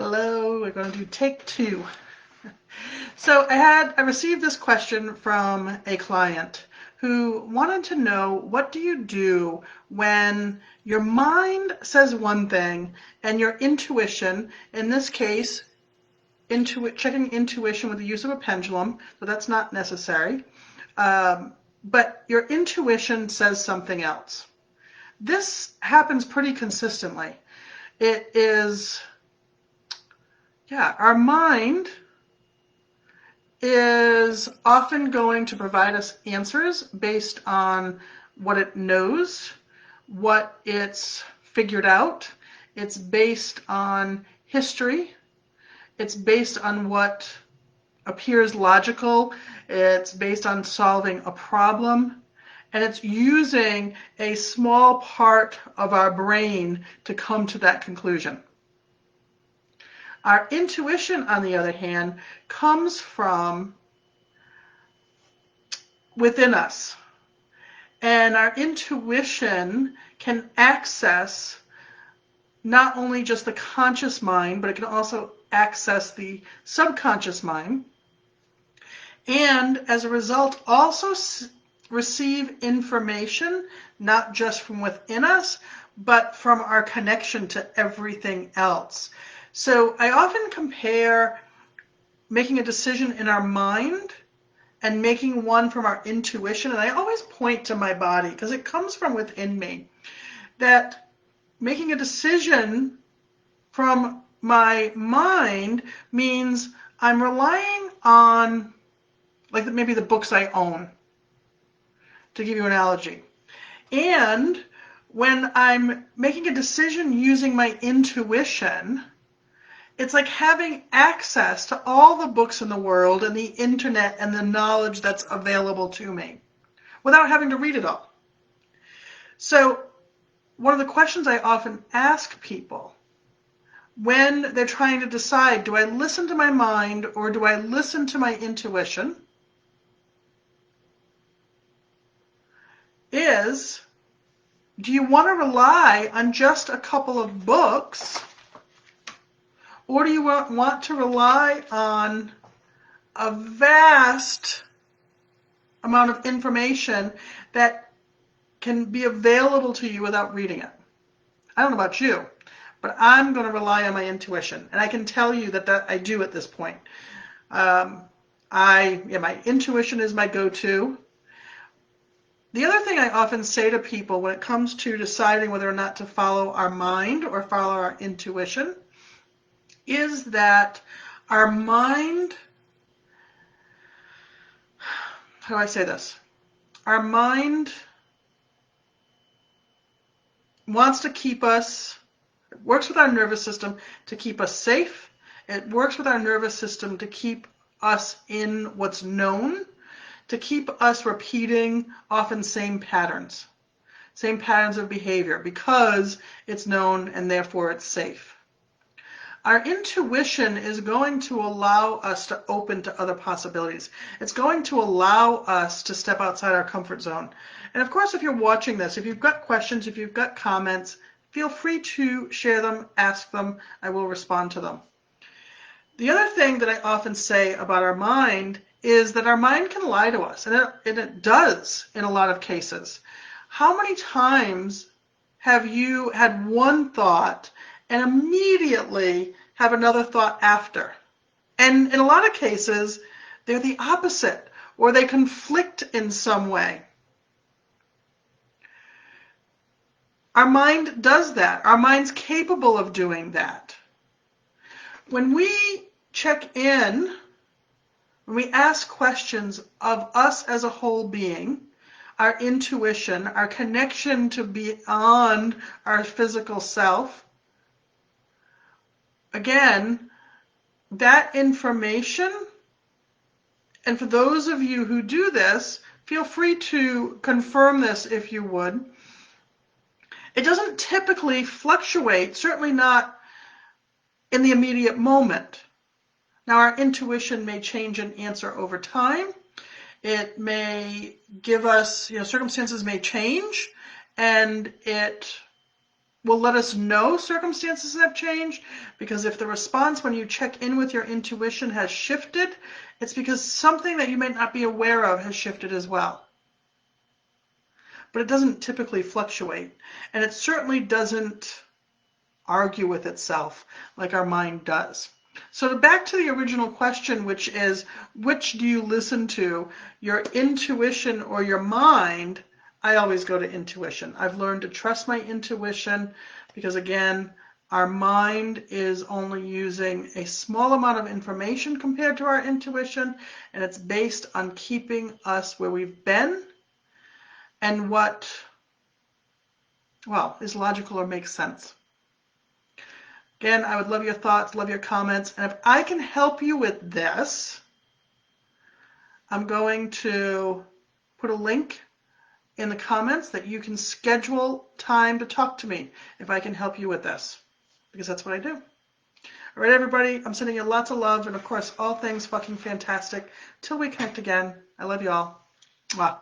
Hello, we're going to do take two. So I received this question from a client who wanted to know, what do you do when your mind says one thing and your intuition, in this case, checking intuition with the use of a pendulum, so that's not necessary, but your intuition says something else. This happens pretty consistently. It is, our mind is often going to provide us answers based on what it knows, what it's figured out. It's based on history. It's based on what appears logical. It's based on solving a problem. And it's using a small part of our brain to come to that conclusion. Our intuition, on the other hand, comes from within us. And our intuition can access not only just the conscious mind, but it can also access the subconscious mind. And as a result, also receive information, not just from within us, but from our connection to everything else. So I often compare making a decision in our mind and making one from our intuition, and I always point to my body because it comes from within me, that making a decision from my mind means I'm relying on, like, maybe the books I own, to give you an analogy. And when I'm making a decision using my intuition, it's like having access to all the books in the world and the internet and the knowledge that's available to me without having to read it all. So one of the questions I often ask people when they're trying to decide, do I listen to my mind or do I listen to my intuition, is, do you want to rely on just a couple of books, or do you want to rely on a vast amount of information that can be available to you without reading it? I don't know about you, but I'm going to rely on my intuition. And I can tell you that I do at this point. My intuition is my go-to. The other thing I often say to people when it comes to deciding whether or not to follow our mind or follow our intuition is that our mind, how do I say this? Our mind wants to keep us, it works with our nervous system to keep us safe. It works with our nervous system to keep us in what's known, to keep us repeating often same patterns of behavior, because it's known and therefore it's safe. Our intuition is going to allow us to open to other possibilities. It's going to allow us to step outside our comfort zone. And of course, if you're watching this, if you've got questions, if you've got comments, feel free to share them, ask them. I will respond to them. The other thing that I often say about our mind is that our mind can lie to us, and it does in a lot of cases. How many times have you had one thought and immediately have another thought after? And in a lot of cases, they're the opposite, or they conflict in some way. Our mind does that. Our mind's capable of doing that. When we check in, when we ask questions of us as a whole being, our intuition, our connection to beyond our physical self, again, that information, and for those of you who do this, feel free to confirm this if you would. It doesn't typically fluctuate, certainly not in the immediate moment. Now, our intuition may change an answer over time. It may give us, circumstances may change, and it will let us know circumstances have changed, because if the response when you check in with your intuition has shifted, it's because something that you may not be aware of has shifted as well. But it doesn't typically fluctuate, and it certainly doesn't argue with itself like our mind does. So back to the original question, which is, which do you listen to, your intuition or your mind? I always go to intuition. I've learned to trust my intuition because, again, our mind is only using a small amount of information compared to our intuition, and it's based on keeping us where we've been and what, well, is logical or makes sense. Again, I would love your thoughts, love your comments, and if I can help you with this, I'm going to put a link in the comments that you can schedule time to talk to me if I can help you with this, because that's what I do. All right, everybody, I'm sending you lots of love, and of course, all things fucking fantastic. Till we connect again, I love you all. Mwah.